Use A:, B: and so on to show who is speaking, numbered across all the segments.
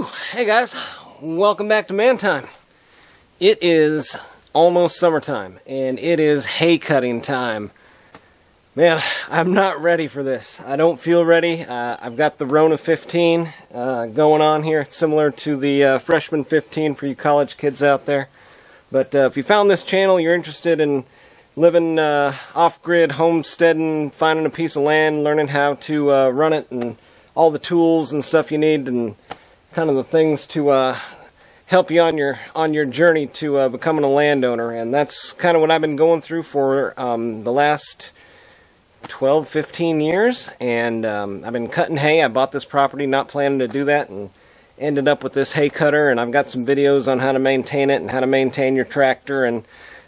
A: Hey guys, welcome back to Man Time. It is almost summertime, and it is hay cutting time. Man, I'm not ready for this. I don't feel ready. I've got the Rona 15 going on here, similar to the Freshman 15 for you college kids out there. But if you found this channel, you're interested in living off-grid, homesteading, finding a piece of land, learning how to run it, and all the tools and stuff you need, and kind of the things to help you on your journey to becoming a landowner. And that's kind of what I've been going through for the last 12-15 years. And I've been cutting hay. I bought this property not planning to do that, and ended up with this hay cutter. And I've got some videos on how to maintain it and how to maintain your tractor and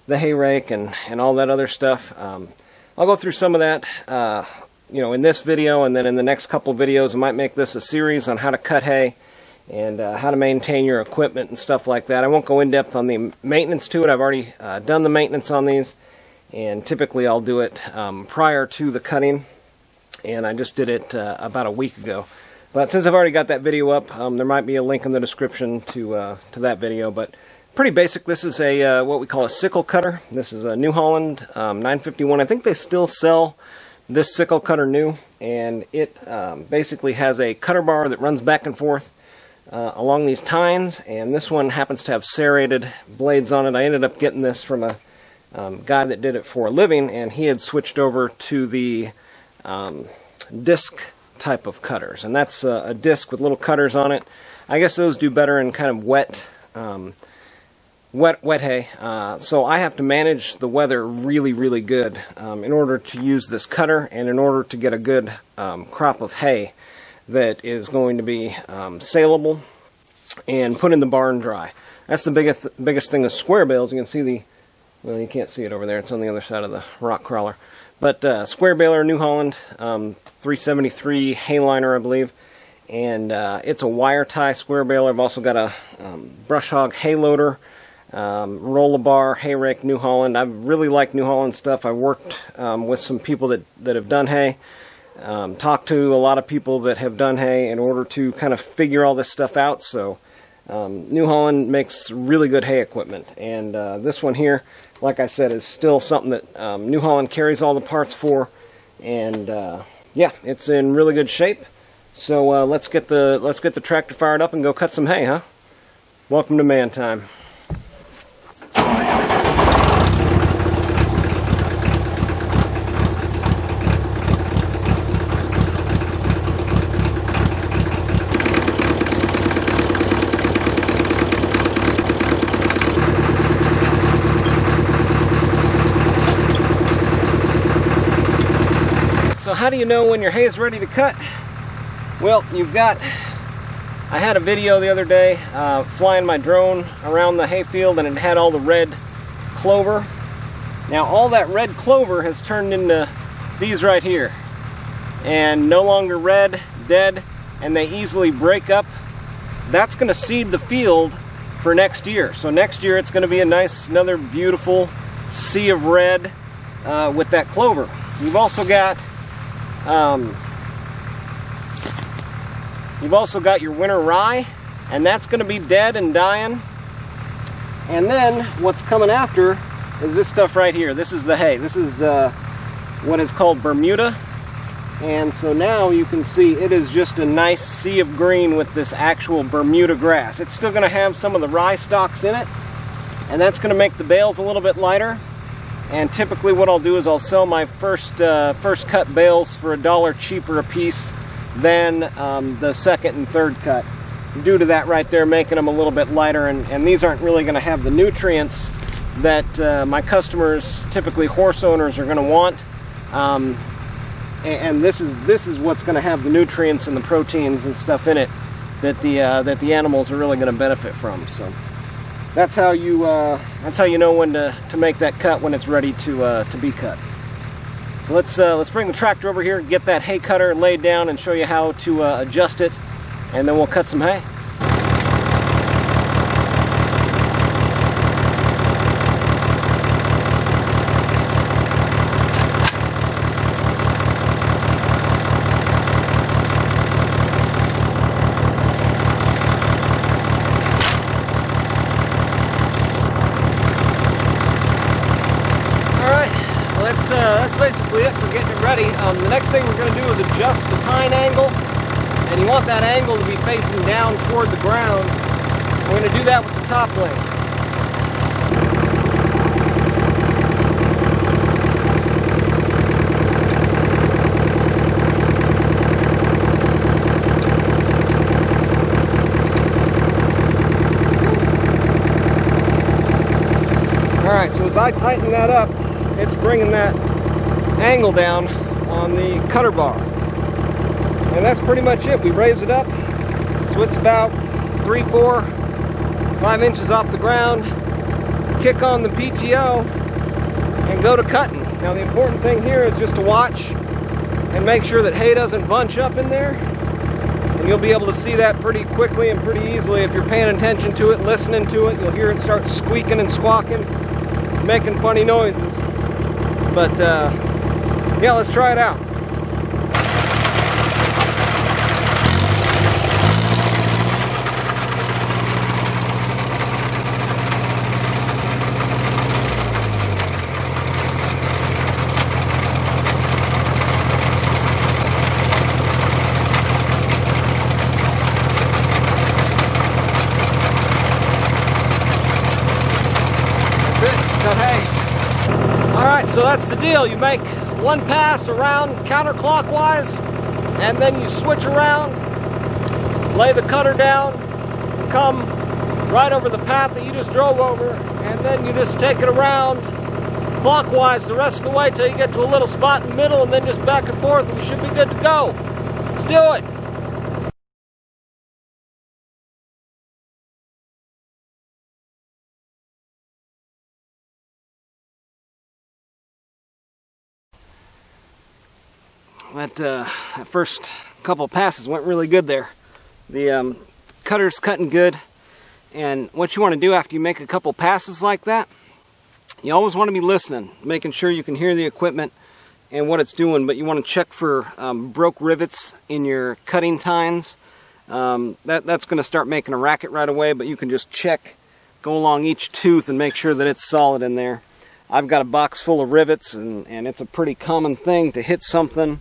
A: the hay rake and all that other stuff. I'll go through some of that in this video, and then in the next couple videos I might make this a series on how to cut hay and how to maintain your equipment and stuff like that. I won't go in depth on the maintenance to it. I've already done the maintenance on these, and typically I'll do it prior to the cutting, and I just did it about a week ago. But since I've already got that video up, there might be a link in the description to that video. But pretty basic. This is a what we call a sickle cutter. This is a New Holland 951. I think they still sell this sickle cutter new, and it basically has a cutter bar that runs back and forth along these tines, and this one happens to have serrated blades on it. I ended up getting this from a guy that did it for a living, and he had switched over to the disc type of cutters, and that's a disc with little cutters on it. I guess those do better in kind of wet hay. So I have to manage the weather really good in order to use this cutter, and in order to get a good crop of hay that is going to be saleable and put in the barn dry. That's the biggest thing with square bales. You can see well, you can't see it over there. It's on the other side of the rock crawler. But square baler, New Holland 373 hay liner, I believe. And it's a wire tie square baler. I've also got a brush hog hay loader, roll-a-bar, hay rake, New Holland. I really like New Holland stuff. I worked with some people that have done hay. Talked to a lot of people that have done hay in order to kind of figure all this stuff out. So New Holland makes really good hay equipment, and this one here, like I said, is still something that New Holland carries all the parts for, and yeah, it's in really good shape. So let's get the tractor fired up and go cut some hay, huh? Welcome to Man Time. So how do you know when your hay is ready to cut? Well, I had a video the other day flying my drone around the hayfield, and it had all the red clover. Now all that red clover has turned into these right here, and no longer red, dead, and they easily break up. That's going to seed the field for next year. So next year it's going to be a nice, another beautiful sea of red with that clover. You've also got your winter rye, and that's going to be dead and dying. And then what's coming after is this stuff right here. This is the hay. This is what is called Bermuda. And so now you can see it is just a nice sea of green with this actual Bermuda grass. It's still going to have some of the rye stalks in it, and that's going to make the bales a little bit lighter. And typically what I'll do is I'll sell my first cut bales for $1 cheaper a piece than the second and third cut, due to that right there making them a little bit lighter, and these aren't really going to have the nutrients that my customers, typically horse owners, are going to want, and this is what's going to have the nutrients and the proteins and stuff in it that the animals are really going to benefit from. So that's how you know when to make that cut, when it's ready to be cut. So let's bring the tractor over here, get that hay cutter laid down, and show you how to adjust it, and then we'll cut some hay. basically it for getting it ready. The next thing we're going to do is adjust the tine angle, and you want that angle to be facing down toward the ground. We're going to do that with the top lane. Alright, so as I tighten that up, it's bringing that angle down on the cutter bar. And that's pretty much it. We raise it up, so it's about 3, 4, 5 inches off the ground, kick on the PTO, and go to cutting. Now the important thing here is just to watch and make sure that hay doesn't bunch up in there. And you'll be able to see that pretty quickly and pretty easily if you're paying attention to it, listening to it. You'll hear it start squeaking and squawking, making funny noises. But yeah, let's try it out. Cut hay. Alright, so that's the deal. You make one pass around counterclockwise, and then you switch around, lay the cutter down, come right over the path that you just drove over, and then you just take it around clockwise the rest of the way till you get to a little spot in the middle, and then just back and forth, and you should be good to go. Let's do it. That first couple of passes went really good there. The cutter's cutting good, and what you want to do after you make a couple passes like that, you always want to be listening, making sure you can hear the equipment and what it's doing, but you want to check for broke rivets in your cutting tines. That's going to start making a racket right away, but you can just check, go along each tooth and make sure that it's solid in there. I've got a box full of rivets, and it's a pretty common thing to hit something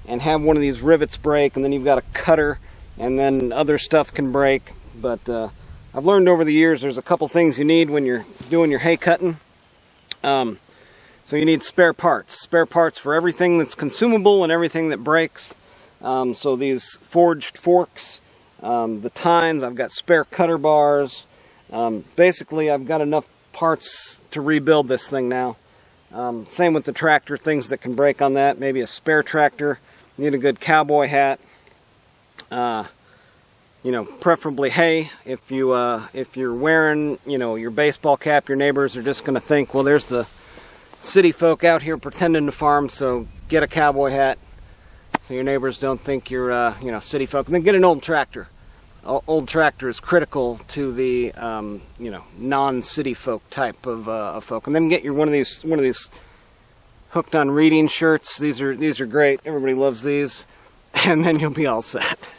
A: and have one of these rivets break, and then you've got a cutter, and then other stuff can break. But I've learned over the years there's a couple things you need when you're doing your hay cutting. So you need spare parts for everything that's consumable and everything that breaks. So these forged forks, the tines, I've got spare cutter bars. Basically, I've got enough parts to rebuild this thing now. Same with the tractor, things that can break on that, maybe a spare tractor. Need a good cowboy hat, you know, preferably hay. If you're wearing, you know, your baseball cap, your neighbors are just going to think, well, there's the city folk out here pretending to farm, so get a cowboy hat so your neighbors don't think you're, you know, city folk. And then get an old tractor. Old tractor is critical to the, you know, non-city folk type of folk. And then get your one of these hooked on reading shirts. These are great. Everybody loves these. And then you'll be all set.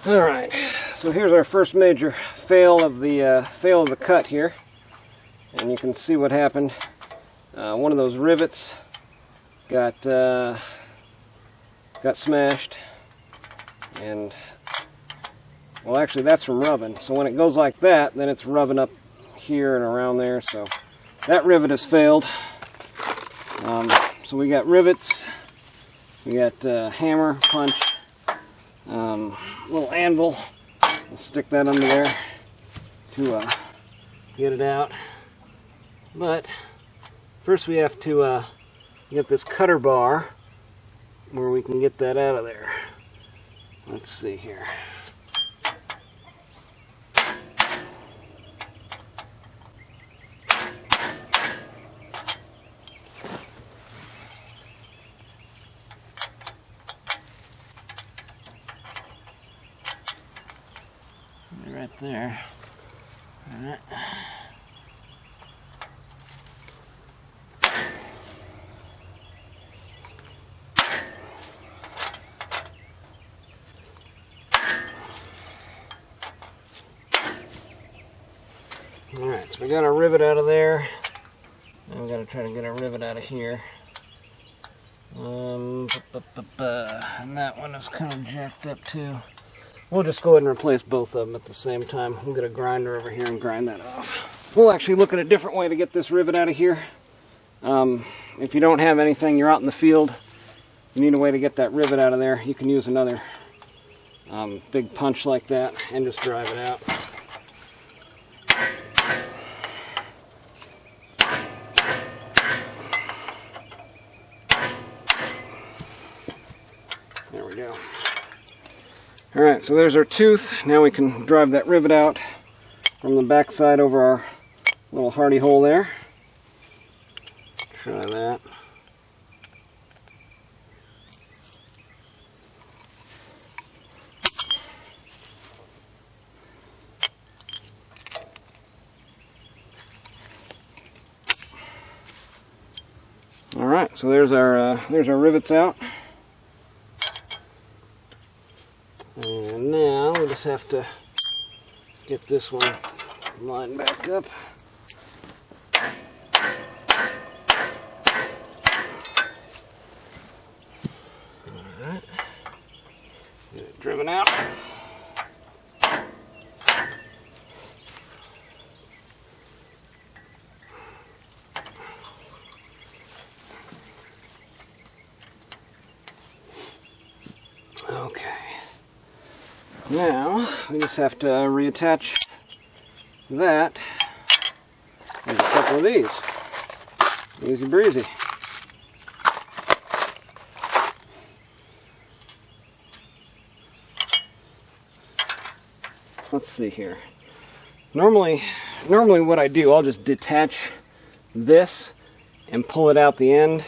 A: All right, so here's our first major fail of the cut here, and you can see what happened. One of those rivets got smashed, and well, actually that's from rubbing. So when it goes like that, then it's rubbing up here and around there. So that rivet has failed. So we got rivets, we got hammer, punch, little anvil. We'll stick that under there to get it out. But first we have to get this cutter bar where we can get that out of there. Let's see here. Right there. All right. Alright, so we got our rivet out of there. Now we got to try to get our rivet out of here. And that one is kind of jacked up too. We'll just go ahead and replace both of them at the same time. We'll get a grinder over here and grind that off. We'll actually look at a different way to get this rivet out of here. If you don't have anything, you're out in the field, you need a way to get that rivet out of there, you can use another big punch like that and just drive it out. There we go. Alright, so there's our tooth. Now we can drive that rivet out from the back side over our little hardy hole there. Try that. Alright, so there's our rivets out. And now we just have to get this one lined back up. Alright. Get it driven out. Okay. Now, we just have to reattach that with a couple of these. Easy breezy. Let's see here. Normally what I do, I'll just detach this and pull it out the end.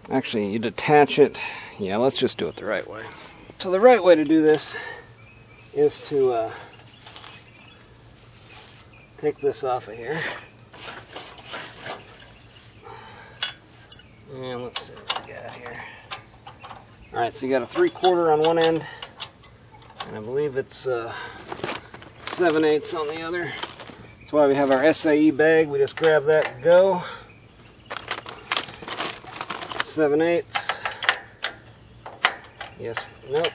A: Actually, you detach it. Yeah, let's just do it the right way. So the right way to do this is to take this off of here. And let's see what we got here. Alright, so you got a 3/4 on one end, and I believe it's 7/8 on the other. That's why we have our SAE bag. We just grab that and go. 7/8. Yes, nope.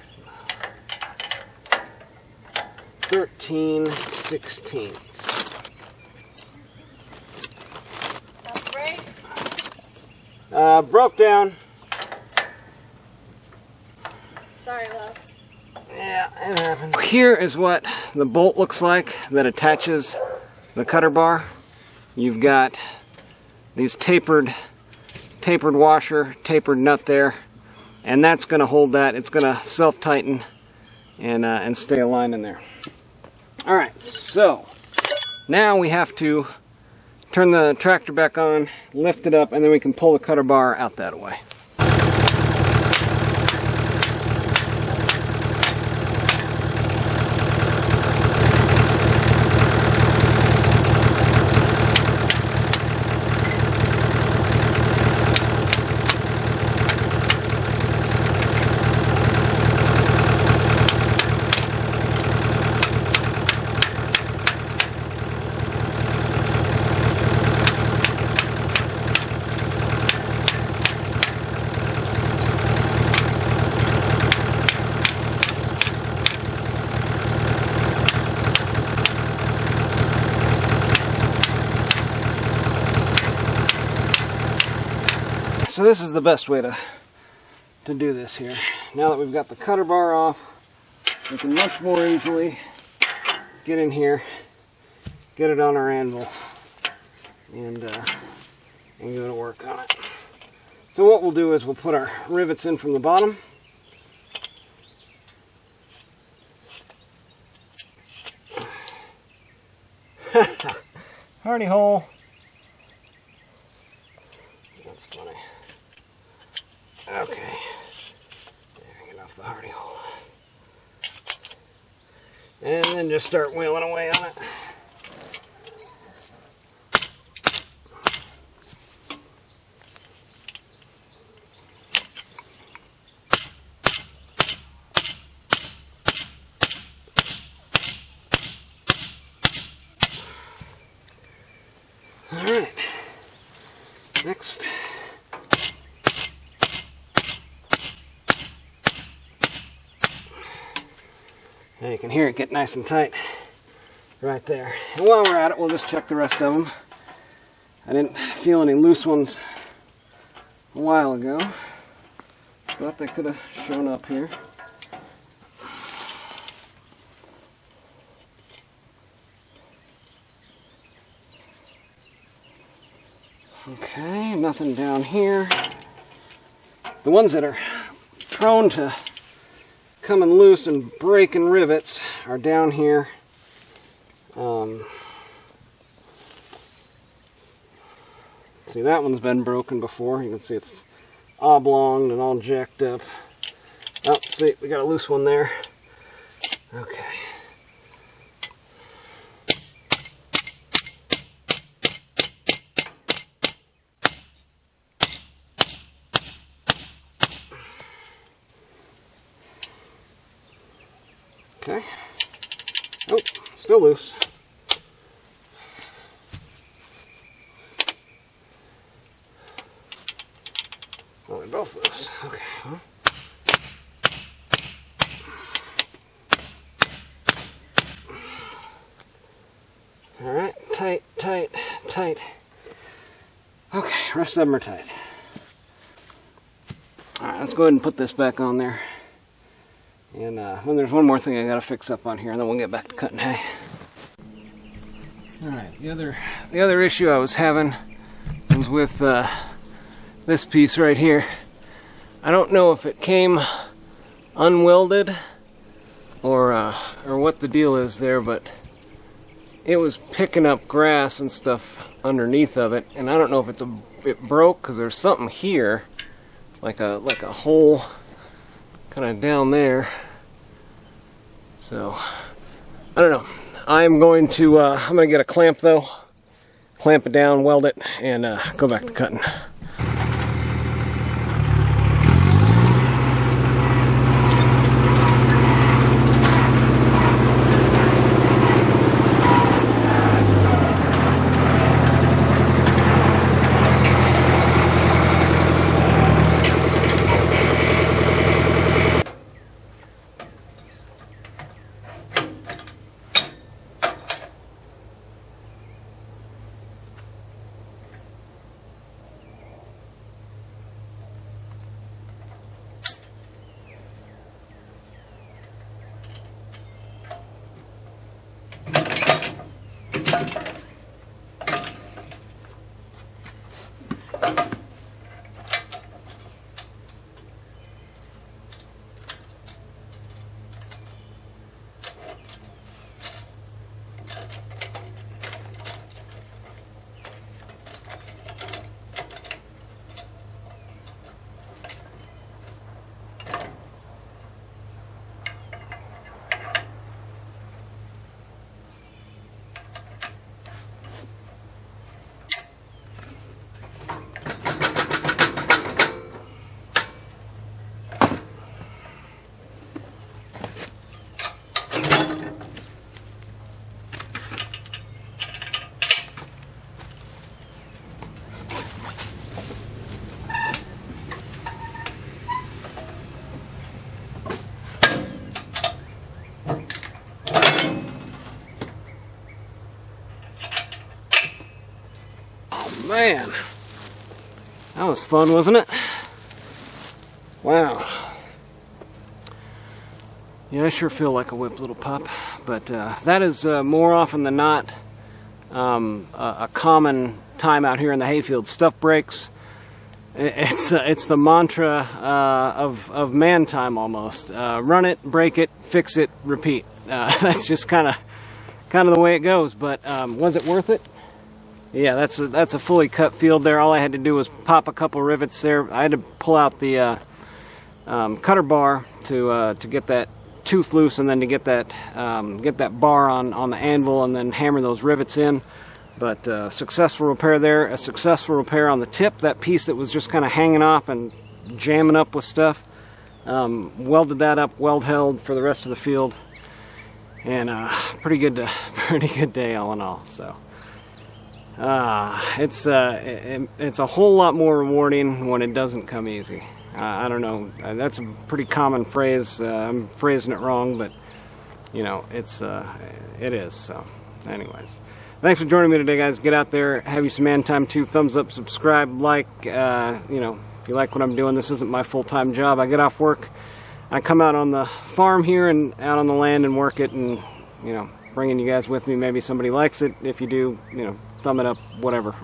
A: 13/16.
B: That's right.
A: Broke down.
B: Sorry, love.
A: Yeah, it happened. Here is what the bolt looks like that attaches the cutter bar. You've got these tapered washer, tapered nut there, and that's going to hold that. It's going to self-tighten and stay aligned in there. Alright, so now we have to turn the tractor back on, lift it up, and then we can pull the cutter bar out that way. so this is the best way to do this here. Now that we've got the cutter bar off, we can much more easily get in here, get it on our anvil, and go to work on it. So what we'll do is we'll put our rivets in from the bottom. Hardy hole. That's funny. Okay. Get off the hardy hole. And then just start wheeling away on it. Alright, next. Now you can hear it get nice and tight right there. And while we're at it, we'll just check the rest of them. I didn't feel any loose ones a while ago, but they could have shown up here. Okay, nothing down here. The ones that are prone to coming loose and breaking rivets are down here. See, that one's been broken before. You can see it's oblonged and all jacked up. Oh, see, we got a loose one there. Okay. Okay. Oh, still loose. Oh, they're both loose. Okay. Huh? All right, tight, tight, tight. Okay, rest of them are tight. All right, let's go ahead and put this back on there. And then there's one more thing I gotta fix up on here, and then we'll get back to cutting hay. Alright, the other issue I was having was with this piece right here. I don't know if it came unwelded or what the deal is there, but it was picking up grass and stuff underneath of it, and I don't know if it broke because there's something here, like a hole kind of down there. So I don't know. I'm going to get a clamp though, clamp it down, weld it, and go back to cutting. Man, That was fun, wasn't it? Wow. Yeah, I sure feel like a whipped little pup, but that is more often than not a common time out here in the hayfield. Stuff breaks. It's the mantra of man time almost. Run it, break it, fix it, repeat. That's just kind of the way it goes. But was it worth it? Yeah, that's a fully cut field there. All I had to do was pop a couple rivets there. I had to pull out the cutter bar to get that tooth loose, and then to get that bar on the anvil, and then hammer those rivets in. But successful repair there. A successful repair on the tip, that piece that was just kind of hanging off and jamming up with stuff. Welded that up, weld held for the rest of the field, and pretty good day all in all. So it's a whole lot more rewarding when it doesn't come easy. I don't know. That's a pretty common phrase. I'm phrasing it wrong, but you know, it is. So, anyways, thanks for joining me today, guys. Get out there, have you some man time too. Thumbs up, subscribe, like. You know, if you like what I'm doing, this isn't my full-time job. I get off work, I come out on the farm here and out on the land and work it, and you know, bringing you guys with me. Maybe somebody likes it. If you do, you know, thumb it up, whatever.